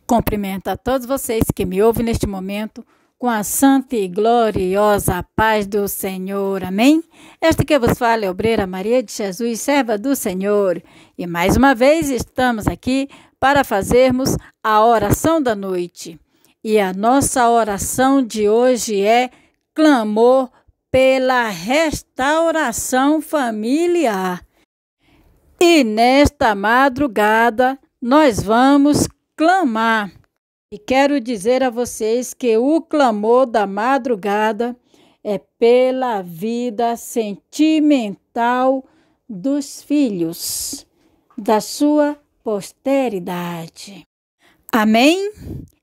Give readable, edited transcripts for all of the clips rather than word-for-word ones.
Cumprimento a todos vocês que me ouvem neste momento com a santa e gloriosa paz do Senhor. Amém? Esta que vos fala é a obreira Maria de Jesus, serva do Senhor. E mais uma vez estamos aqui para fazermos a oração da noite. E a nossa oração de hoje é clamor pela restauração familiar. E nesta madrugada nós vamos clamar. E quero dizer a vocês que o clamor da madrugada é pela vida sentimental dos filhos, da sua posteridade. Amém?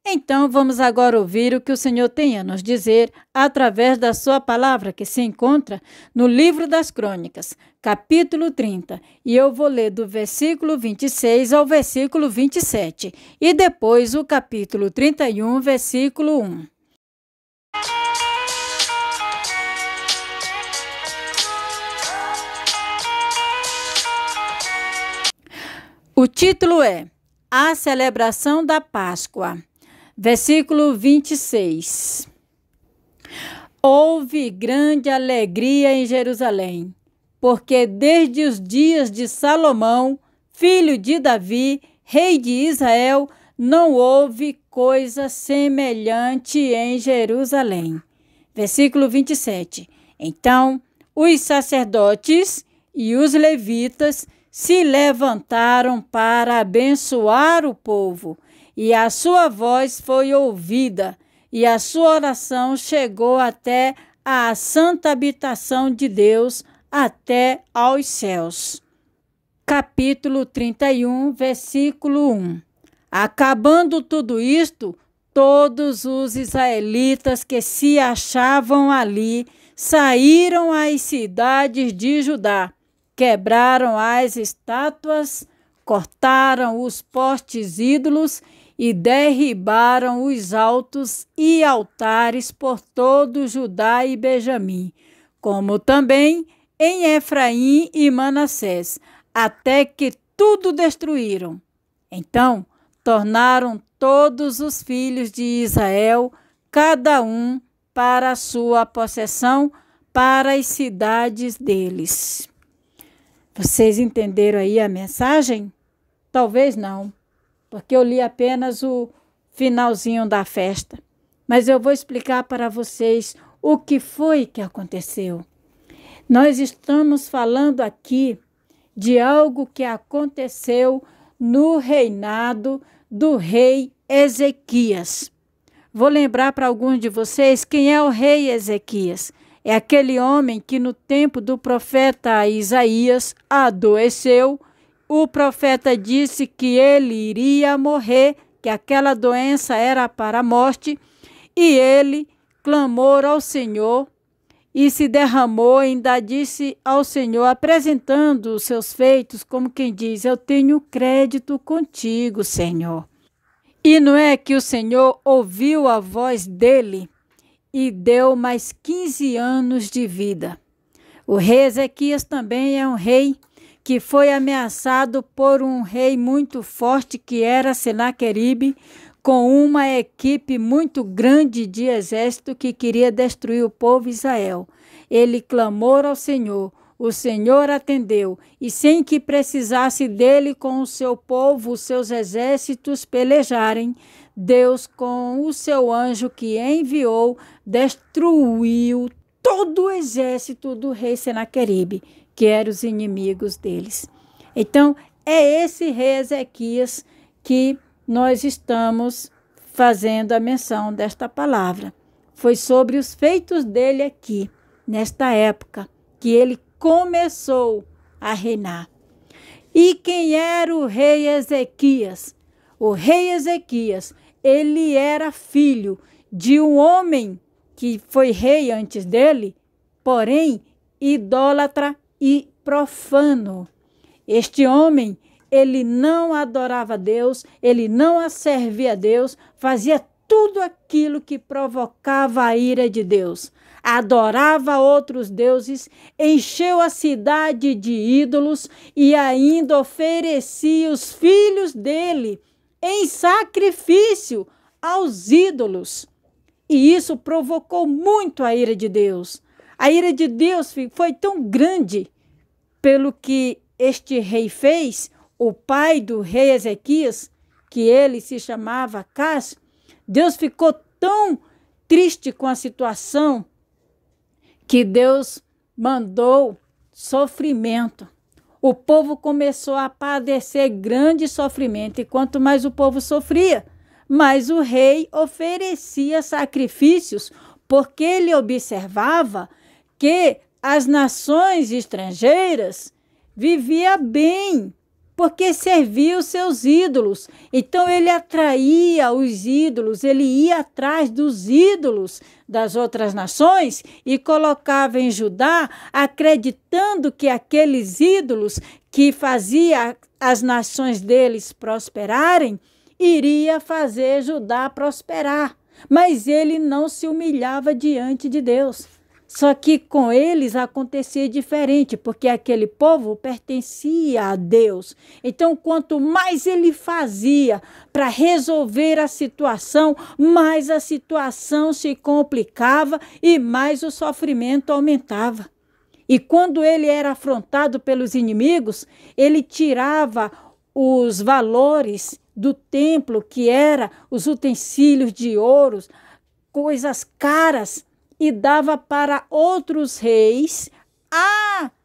Então vamos agora ouvir o que o Senhor tem a nos dizer através da sua palavra que se encontra no livro das Crônicas, capítulo 30. E eu vou ler do versículo 26 ao versículo 27 e depois o capítulo 31, versículo 1. O título é A Celebração da Páscoa. Versículo 26. Houve grande alegria em Jerusalém, porque desde os dias de Salomão, filho de Davi, rei de Israel, não houve coisa semelhante em Jerusalém. Versículo 27. Então, os sacerdotes e os levitas se levantaram para abençoar o povo, e a sua voz foi ouvida, e a sua oração chegou até a santa habitação de Deus, até aos céus. Capítulo 31, versículo 1. Acabando tudo isto, todos os israelitas que se achavam ali saíram às cidades de Judá, quebraram as estátuas, cortaram os postes ídolos e derribaram os altos e altares por todo Judá e Benjamim, como também em Efraim e Manassés, até que tudo destruíram. Então tornaram todos os filhos de Israel, cada um para a sua possessão, para as cidades deles. Vocês entenderam aí a mensagem? Talvez não, porque eu li apenas o finalzinho da festa. Mas eu vou explicar para vocês o que foi que aconteceu. Nós estamos falando aqui de algo que aconteceu no reinado do rei Ezequias. Vou lembrar para alguns de vocês quem é o rei Ezequias. É aquele homem que no tempo do profeta Isaías adoeceu. O profeta disse que ele iria morrer, que aquela doença era para a morte, e ele clamou ao Senhor e se derramou, ainda disse ao Senhor, apresentando os seus feitos, como quem diz, eu tenho crédito contigo, Senhor. E não é que o Senhor ouviu a voz dele e deu mais 15 anos de vida. O rei Ezequias também é um rei que foi ameaçado por um rei muito forte, que era Senaqueribe, com uma equipe muito grande de exército que queria destruir o povo Israel. Ele clamou ao Senhor, o Senhor atendeu, e sem que precisasse dele com o seu povo, os seus exércitos pelejarem, Deus, com o seu anjo que enviou, destruiu todo o exército do rei Senaqueribe, que eram os inimigos deles. Então, é esse rei Ezequias que nós estamos fazendo a menção desta palavra. Foi sobre os feitos dele aqui, nesta época, que ele começou a reinar. E quem era o rei Ezequias? O rei Ezequias, ele era filho de um homem que foi rei antes dele, porém idólatra e profano. Este homem, ele não adorava a Deus, ele não servia a Deus, fazia tudo aquilo que provocava a ira de Deus. Adorava outros deuses, encheu a cidade de ídolos e ainda oferecia os filhos dele em sacrifício aos ídolos. E isso provocou muito a ira de Deus. A ira de Deus foi tão grande pelo que este rei fez, o pai do rei Ezequias, que ele se chamava Acás. Deus ficou tão triste com a situação que Deus mandou sofrimento. O povo começou a padecer grande sofrimento, e quanto mais o povo sofria, mais o rei oferecia sacrifícios, porque ele observava que as nações estrangeiras viviam bem, porque serviam os seus ídolos. Então ele atraía os ídolos, ele ia atrás dos ídolos das outras nações e colocava em Judá, acreditando que aqueles ídolos que faziam as nações deles prosperarem, iria fazer Judá prosperar. Mas ele não se humilhava diante de Deus. Só que com eles acontecia diferente, porque aquele povo pertencia a Deus. Então, quanto mais ele fazia para resolver a situação, mais a situação se complicava e mais o sofrimento aumentava. E quando ele era afrontado pelos inimigos, ele tirava os valores do templo, que era os utensílios de ouro, coisas caras, e dava para outros reis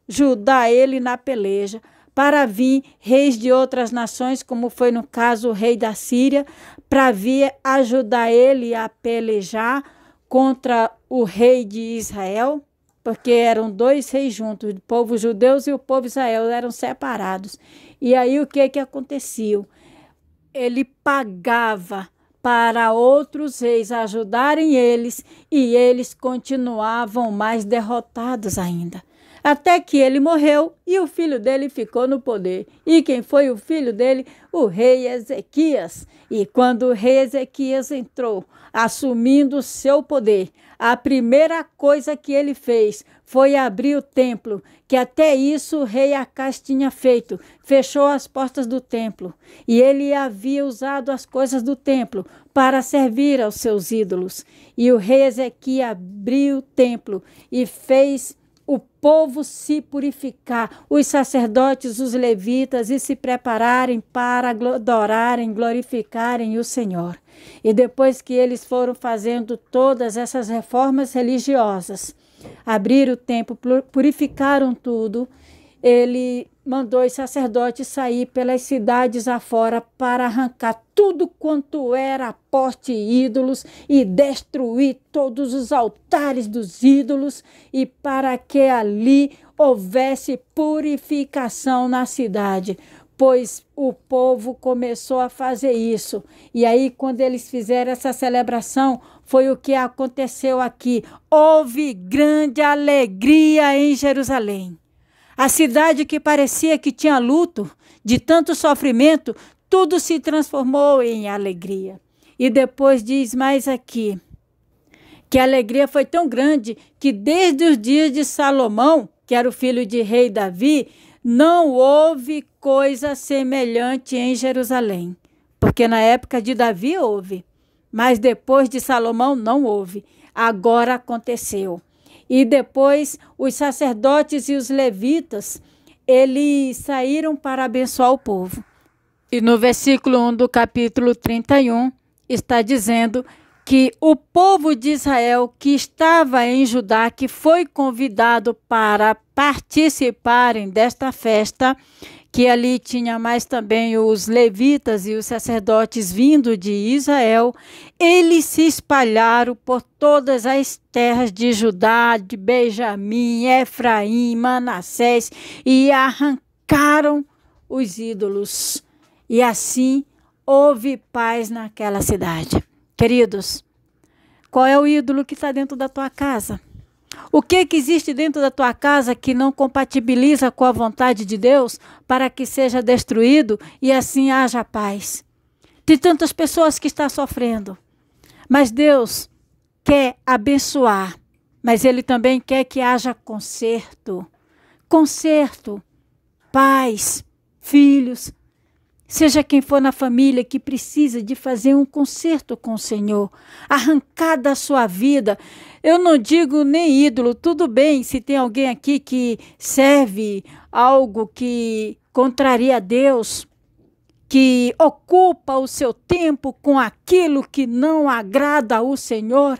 ajudar ele na peleja, para vir reis de outras nações, como foi no caso o rei da Síria, para vir ajudar ele a pelejar contra o rei de Israel, porque eram dois reis juntos, o povo judeu e o povo Israel eram separados. E aí o que acontecia? Ele pagava para outros reis ajudarem eles, e eles continuavam mais derrotados ainda. Até que ele morreu e o filho dele ficou no poder. E quem foi o filho dele? O rei Ezequias. E quando o rei Ezequias entrou, assumindo o seu poder, a primeira coisa que ele fez foi abrir o templo, que até isso o rei Acás tinha feito. Fechou as portas do templo, e ele havia usado as coisas do templo para servir aos seus ídolos. E o rei Ezequias abriu o templo e fez o povo se purificar, os sacerdotes, os levitas, e se prepararem para adorarem, glorificarem o Senhor. E depois que eles foram fazendo todas essas reformas religiosas, abriram o templo, purificaram tudo, ele mandou os sacerdotes sair pelas cidades afora para arrancar tudo quanto era poste e ídolos e destruir todos os altares dos ídolos, e para que ali houvesse purificação na cidade, pois o povo começou a fazer isso. E aí, quando eles fizeram essa celebração, foi o que aconteceu aqui. Houve grande alegria em Jerusalém. A cidade que parecia que tinha luto, de tanto sofrimento, tudo se transformou em alegria. E depois diz mais aqui, que a alegria foi tão grande que desde os dias de Salomão, que era o filho de rei Davi, não houve coisa semelhante em Jerusalém. Porque na época de Davi houve, mas depois de Salomão não houve. Agora aconteceu. E depois os sacerdotes e os levitas, eles saíram para abençoar o povo. E no versículo 1 do capítulo 31, está dizendo que o povo de Israel que estava em Judá, que foi convidado para participarem desta festa, que ali tinha mais também os levitas e os sacerdotes vindo de Israel, eles se espalharam por todas as terras de Judá, de Benjamim, Efraim, Manassés, e arrancaram os ídolos. E assim houve paz naquela cidade. Queridos, qual é o ídolo que está dentro da tua casa? O que existe dentro da tua casa que não compatibiliza com a vontade de Deus para que seja destruído e assim haja paz? Tem tantas pessoas que estão sofrendo, mas Deus quer abençoar, mas Ele também quer que haja conserto, paz, filhos. Seja quem for na família que precisa de fazer um concerto com o Senhor, arrancar da sua vida. Eu não digo nem ídolo, tudo bem se tem alguém aqui que serve algo que contraria a Deus, que ocupa o seu tempo com aquilo que não agrada ao Senhor,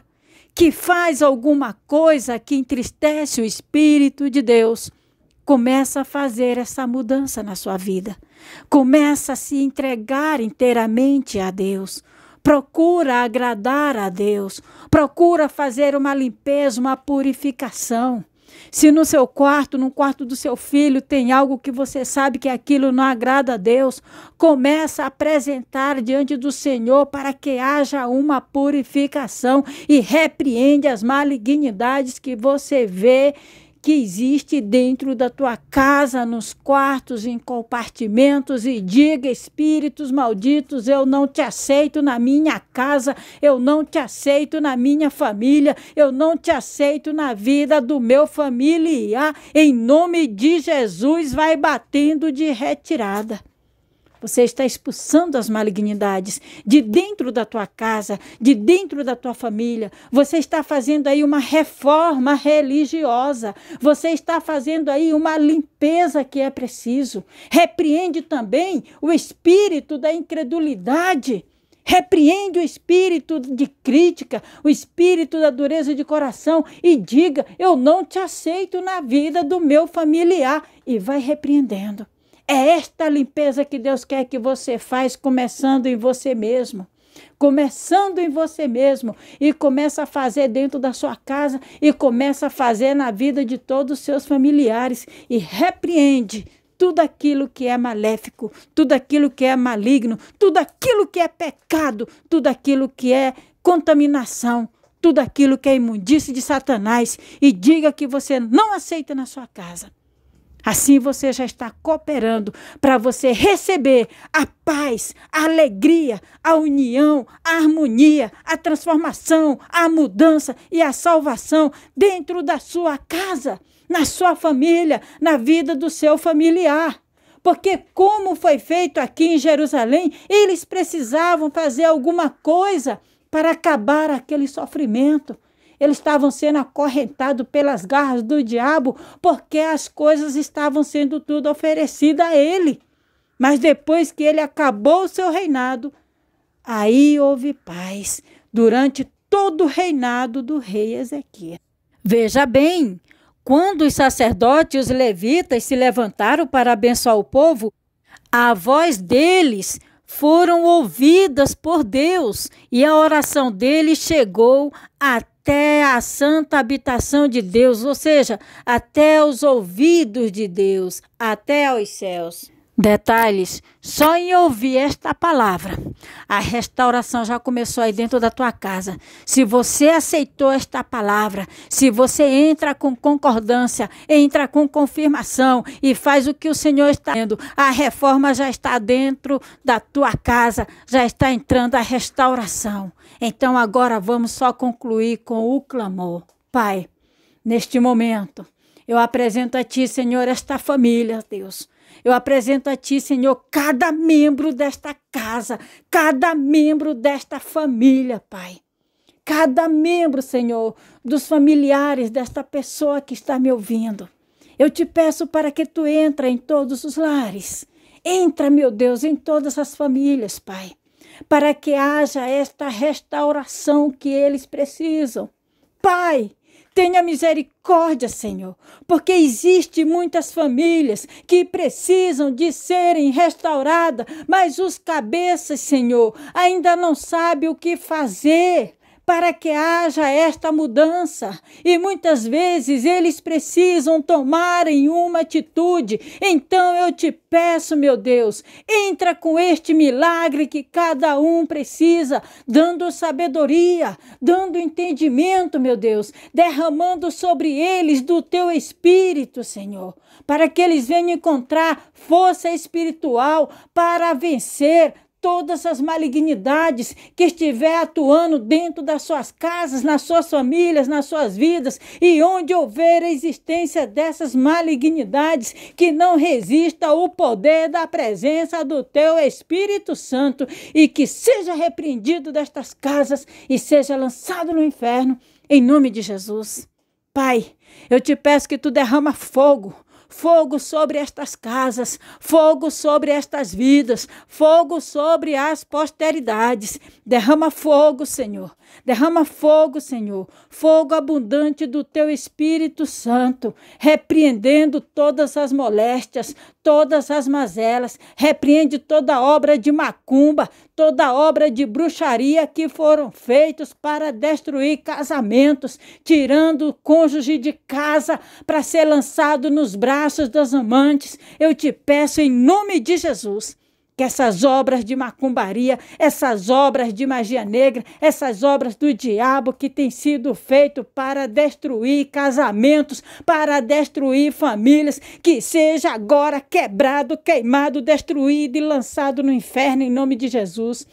que faz alguma coisa que entristece o Espírito de Deus. Começa a fazer essa mudança na sua vida. Começa a se entregar inteiramente a Deus. Procura agradar a Deus. Procura fazer uma limpeza, uma purificação. Se no seu quarto, no quarto do seu filho, tem algo que você sabe que aquilo não agrada a Deus, começa a apresentar diante do Senhor para que haja uma purificação e repreende as malignidades que você vê que existe dentro da tua casa, nos quartos, em compartimentos, e diga: espíritos malditos, eu não te aceito na minha casa, eu não te aceito na minha família, eu não te aceito na vida do meu familiar. Em nome de Jesus, vai batendo de retirada. Você está expulsando as malignidades de dentro da tua casa, de dentro da tua família. Você está fazendo aí uma reforma religiosa. Você está fazendo aí uma limpeza que é preciso. Repreende também o espírito da incredulidade. Repreende o espírito de crítica, o espírito da dureza de coração e diga: eu não te aceito na vida do meu familiar. E vai repreendendo. É esta limpeza que Deus quer que você faz, começando em você mesmo. Começando em você mesmo. E começa a fazer dentro da sua casa e começa a fazer na vida de todos os seus familiares. E repreende tudo aquilo que é maléfico, tudo aquilo que é maligno, tudo aquilo que é pecado, tudo aquilo que é contaminação, tudo aquilo que é imundície de Satanás. E diga que você não aceita na sua casa. Assim você já está cooperando para você receber a paz, a alegria, a união, a harmonia, a transformação, a mudança e a salvação dentro da sua casa, na sua família, na vida do seu familiar. Porque como foi feito aqui em Jerusalém, eles precisavam fazer alguma coisa para acabar aquele sofrimento. Eles estavam sendo acorrentados pelas garras do diabo, porque as coisas estavam sendo tudo oferecidas a ele. Mas depois que ele acabou o seu reinado, aí houve paz durante todo o reinado do rei Ezequias. Veja bem, quando os sacerdotes e os levitas se levantaram para abençoar o povo, a voz deles foram ouvidas por Deus e a oração deles chegou até a santa habitação de Deus, ou seja, até os ouvidos de Deus, até aos céus. Detalhes, só em ouvir esta palavra, a restauração já começou aí dentro da tua casa. Se você aceitou esta palavra, se você entra com concordância, entra com confirmação e faz o que o Senhor está dizendo, a reforma já está dentro da tua casa, já está entrando a restauração. Então agora vamos só concluir com o clamor. Pai, neste momento, eu apresento a Ti, Senhor, esta família, Deus. Eu apresento a Ti, Senhor, cada membro desta casa, cada membro desta família, Pai. Cada membro, Senhor, dos familiares desta pessoa que está me ouvindo. Eu te peço para que Tu entre em todos os lares. Entra, meu Deus, em todas as famílias, Pai, para que haja esta restauração que eles precisam. Pai, tenha misericórdia, Senhor, porque existem muitas famílias que precisam de serem restauradas, mas os cabeças, Senhor, ainda não sabem o que fazer para que haja esta mudança. E muitas vezes eles precisam tomarem uma atitude. Então eu te peço, meu Deus, entra com este milagre que cada um precisa, dando sabedoria, dando entendimento, meu Deus, derramando sobre eles do teu Espírito, Senhor, para que eles venham encontrar força espiritual para vencer todas as malignidades que estiver atuando dentro das suas casas, nas suas famílias, nas suas vidas, e onde houver a existência dessas malignidades, que não resista ao poder da presença do teu Espírito Santo, e que seja repreendido destas casas e seja lançado no inferno, em nome de Jesus. Pai, eu te peço que tu derrama fogo sobre estas casas, fogo sobre estas vidas, fogo sobre as posteridades. Derrama fogo, Senhor. Derrama fogo, Senhor. Fogo abundante do teu Espírito Santo, repreendendo todas as moléstias, todas as mazelas. Repreende toda obra de macumba, toda obra de bruxaria que foram feitos para destruir casamentos, tirando o cônjuge de casa para ser lançado nos braços das amantes. Eu te peço em nome de Jesus, que essas obras de macumbaria, essas obras de magia negra, essas obras do diabo que têm sido feitas para destruir casamentos, para destruir famílias, que seja agora quebrado, queimado, destruído e lançado no inferno em nome de Jesus.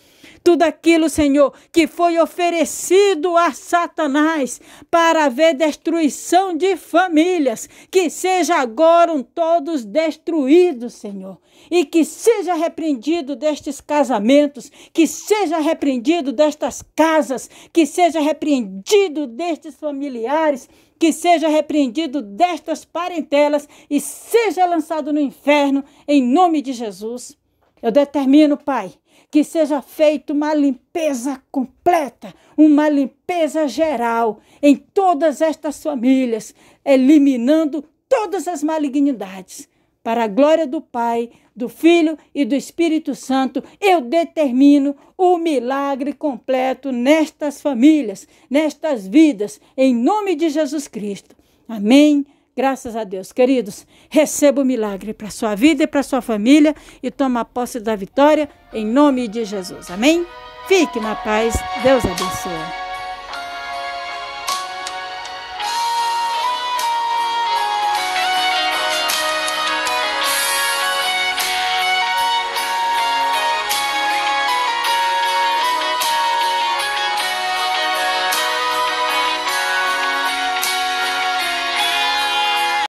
Tudo aquilo, Senhor, que foi oferecido a Satanás para haver destruição de famílias, que seja agora todos destruídos, Senhor, e que seja repreendido destes casamentos, que seja repreendido destas casas, que seja repreendido destes familiares, que seja repreendido destas parentelas e seja lançado no inferno em nome de Jesus. Eu determino, Pai, que seja feita uma limpeza completa, uma limpeza geral em todas estas famílias, eliminando todas as malignidades. Para a glória do Pai, do Filho e do Espírito Santo, eu determino o milagre completo nestas famílias, nestas vidas, em nome de Jesus Cristo. Amém. Graças a Deus. Queridos, receba o milagre para a sua vida e para a sua família e toma posse da vitória em nome de Jesus. Amém? Fique na paz. Deus abençoe.